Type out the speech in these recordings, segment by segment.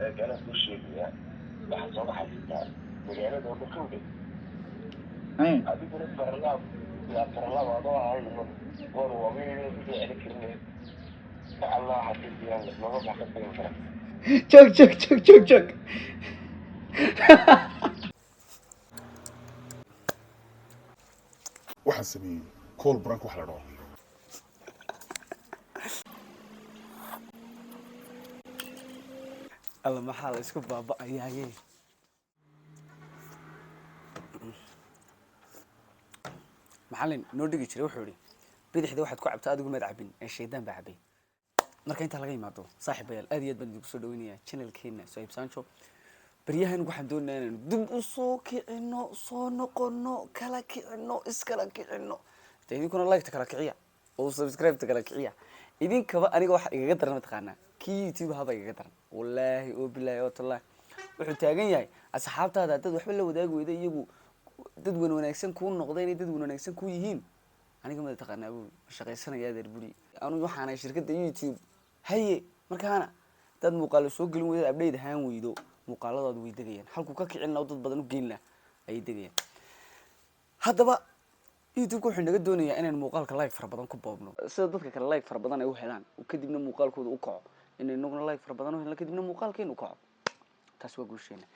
أنا كل شيء يعني واحد صباح الستات مجالة ده بكودي أبي بنفر الله يغفر الله وضوء هاي وروا ومين يجي عليك إنه الله حسيت يعني ما بقى حسيت بالفرق شك waxaan sameeyey kool brank wax la dhaho alla maxaa la isku baaba'ayaaye maxallin noo dhigi jiray wuxuu yidhi bidixda waxaad ku cabtaa adigu maad cabin ee shaydaan baa cabay marka intaa laga yimaado saaxiibayaal aad iyo aad baan idinku soo dhaweynayaa channelkeena Sohib Sancho baryahan waxaan doonayaa inaan dib u soo kicino soo noqono kala kicino iskala kicino idinkuna like kala kiciya oo subscribe kala kiciya idinkaba aniga waxa igaga daran mataqaanaa kii YouTube haba igaga daran wallaahi oo bilaahi oo tallaah wuxuu taagan yahay asxaabtaada dad waxba la wadaag weyday iyagu dad wanaagsan ku noqdeen dad wanaagsan ku yihiin aniga ma taqaanaa buu shaqaysanaya darburi anu waxaan shirkadda YouTube haye markaana dad muuqaal soo galin wada update ahaan weydo muuqaaladooda way degayaan halku ka kicilna dad badan u geynna ay degayaan haddaba YouTube wuxuu naga doonayaa inaan muuqaalka like fara badan ku boobno sida dadka kale like fara badan ay u helaan kadibna muuqaalkooda u kaco inaguna like fara badan u helno kadibna muuqaalkeenu u kaco taas waa guusheena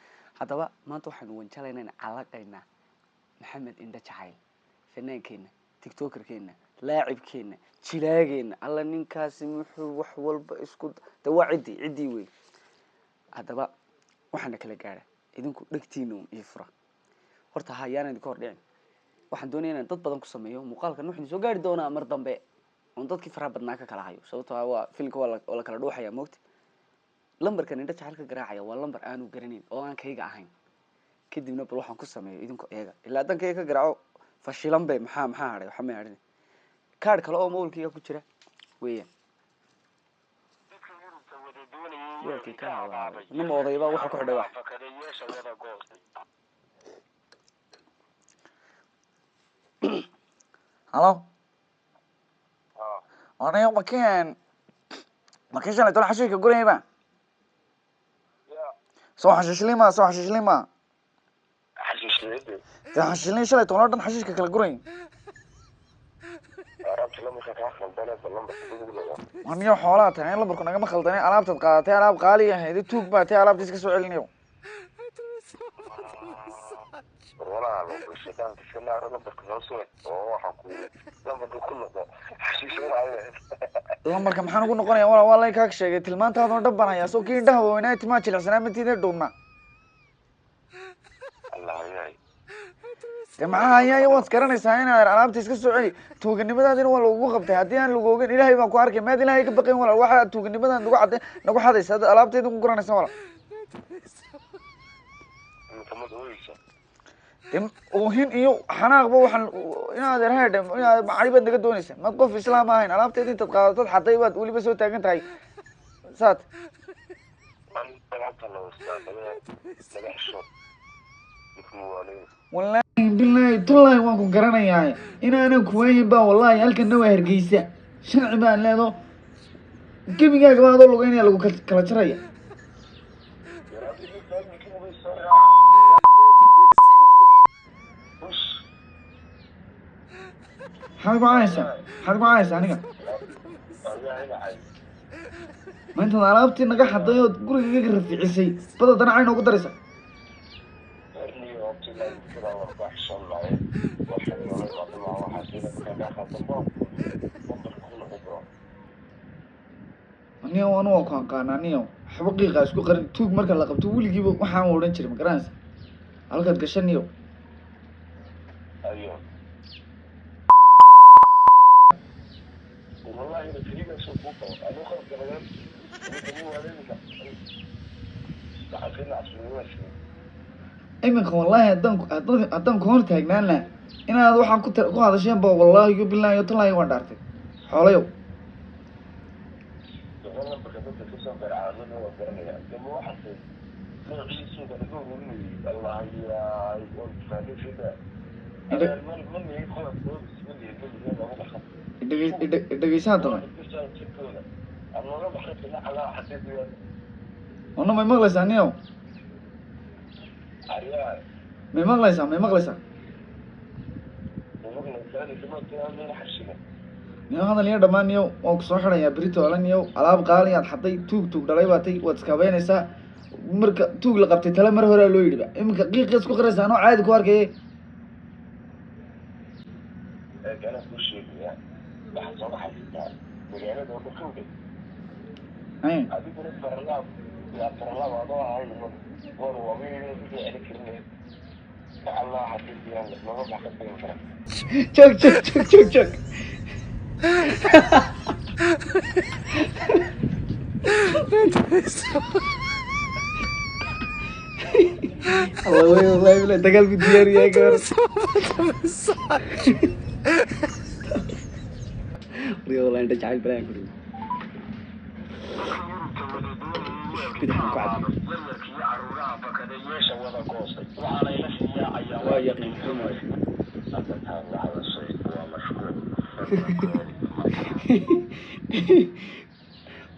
haddaba maanta waxaan wanjalaynaa calaqayna maxamed indha jacayl fannaankeena tiktokerkeena laacibkeena jilaageena alla ninkaasi muxuu wax walba isku dawaacidii way haddaba waxaan kala gaara idinku dhagtiino iyo fura horta hayaan idin hor dhicin waxaan doonayaa inaan dad badan ku sameeyo muuqaalkan wuxuu soo gaari doonaa mar dambe oo dadkii faraha badnaa ka kala hayo sababtoo ah waa filmka wala kala dhuuxaya moogta lambarkan indha jacayl ka garaacaya waa lambar aanu garaneyn oo aan kayga ahayn kadibna bal waxaan ku sameeyo idinku eega ilaa dankayga ka garaaco fashilan bay maxaa haray waxa ma harin kaar kale oo moolkiga ku jira weeyaan yoolkii ka hawaabay nimo odayba waxa ku xidhay wax halo أنا مكان شلون تروح حشيش تقول إيه بقى؟ صح حشيش لي ما حشيش ليه حشيش لي شلون تروح حشيش كلا قرين عرفت لما خاطر البلد والله بس أنا حولات يعني لما كنا جم خلطني ألعاب تتقاطع ألعاب غالية هذه توك بقى ألعاب تسكسو علنيو والله لو الشيطان تسمع ربنا بكنوسه oo waxa ku lama ku noqdo lambarka maxaan ugu noqonayaa walaal ka sheegay tilmaantaada oo dhabanaya soo kii dhaho inay timaa jilicsanaa matiida dhuuna Allah yaay maxaa ayaa waad garanaysaa inaad alaabta iska soo celi tuuganimadaadina waa lagu qabtay haddii aan lagu ogeyn ilaahay baan ku arkay maad ilaahay ka baqayn walaal waxa tuuganimadan nagu xadaysa alaabteedu ku garanaysa walaal وهين إيو حناق بوحن هذا هذا معرفة نقدر دونيسه ما تقف إسلام هاين أنا بتدي أنت تقاطع حتى يبغى تقولي بس هو تاجن تاي سات والله بالله وانكم قرنا يعني أنا كوين با والله هل كنا وهرجيسة شنع بان لا ذو كيف يجاك بعض اللغين يلقوا كلا شرية حرب عايشة أنا ما أنت ضربت إنك حتى تقول إنك رفيع شيء بدأت أنا عينه قدرسة أنيو أنا وكان أنيو حبقي قاسكو قرن توك مركز لقبته ولي جيبه وحام ورنشر مكرانس هلقد قشنيو أيوه والله إذا كريمة سبوكة أنا خلص كمان إيمك والله أدم كون تاجنان له إن هذا واحد كنت هذا شيء بقى والله يقول بالله يطلع يوندارتي حواليه والله بكتبت في سفر عالم وقرني كم واحد من عيسو بنقول مني الله يا يقول فادي في ده من يدخل من دقيسان طبعا أنا ما بحث على حديث Ono may maqlaysaa niyow? Ariyaa. May maqlaysaa? May maqlaysaa? Niyow hadal iyo dhammaan niyow waan kusoo xidhayaa berito ala niyow alaab qaali aad xaday tuug dhalay baatay waad iskabeynaysaa marka tuug la qabtay tale mar hore loo yidhiba iminka qiiqii isku qiraysaa anoo caadi ku arkayay. Kana ku sheegaya waxa soo baxaysa magaalada oo dhaqanka adiguna farlaab adoo ahay war wabiga sidii elektronic Allah xaqiiqiyan lama baxsan karo Joog. والله دقل بالديار يا كبر والله انت جاي بلاك كده كعب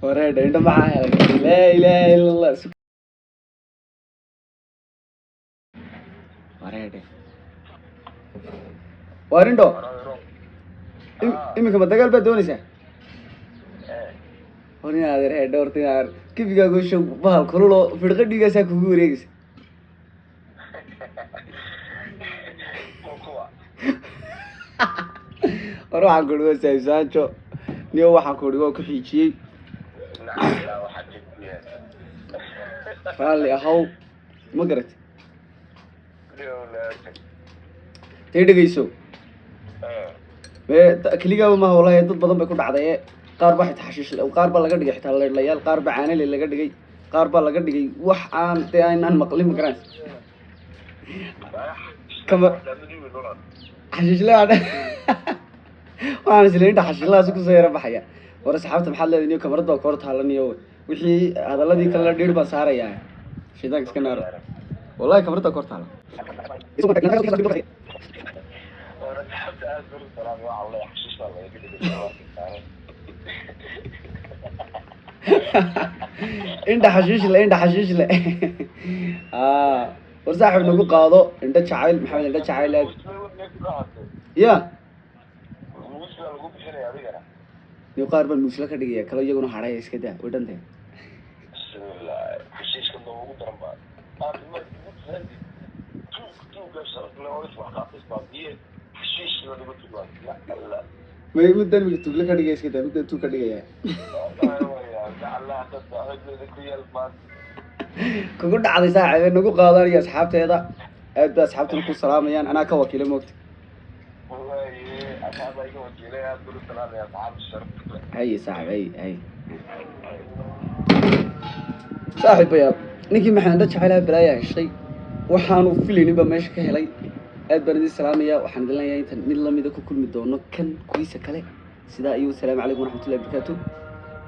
وريد انت معايا لا اله الا الله وريد وارندو imika ma dagaal baad doonaysaa horin adeer ee dhowrtay aar kibiga goosho bahal kululo firqa dhigaysa kugu wareegaysa waxaan ku dhigo saaysaanjo niyo waxaan ku dhigo ku xiijiyey raalli ahow ma garat tay dhegeyso keligaaba maaha wallahi dad badan bay ku dhacday qaar baa xitaa xashiish qaar baa laga dhigay xitaa leedlayaal qaar baa caanale laga dhigay qaar baa laga dhigay wax aan dee aynaan maqlin magaraan kama xashiishlaha waxaan isla inta xashiilahaasi kusoo yara baxaya war asxaabta maxaad leedahay niyo kamarad baa koor taalaniyo wixii hadaladii kale dhiir baan saarayaa shidaanka iska naaro wallahi kamarada koor taala inta xashiish le war saaxib nagu qaado indha jacayl maxamed indha jacayl ya niyo qaar baan muusla ka dhigaya kale iyaguna hadhaya iska daa way dhantay may middan mid tugle ka dhigaya iska daa middan tuug ka dhigaya kugu dhacday saaxiib nagu qaadanaya asxaabteeda aad baa asxaabtuna ku salaamayaan anaa ka wakiila moogta هاي صاحب هاي صاحب يا نيكي محمد جعلها بلايا شيء waxaanu filaynin ba meesha ka helay aad baan idin salaamaya waxaan idin leeyahay inta mid la mid ah ku kulmi doono kan kuwiisa kale sida iyo salaamu calaykum waraxmatullaahi wabarakaatuh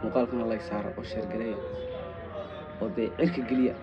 muuqaalkan like saaro oo share gareeya oo cirka geliya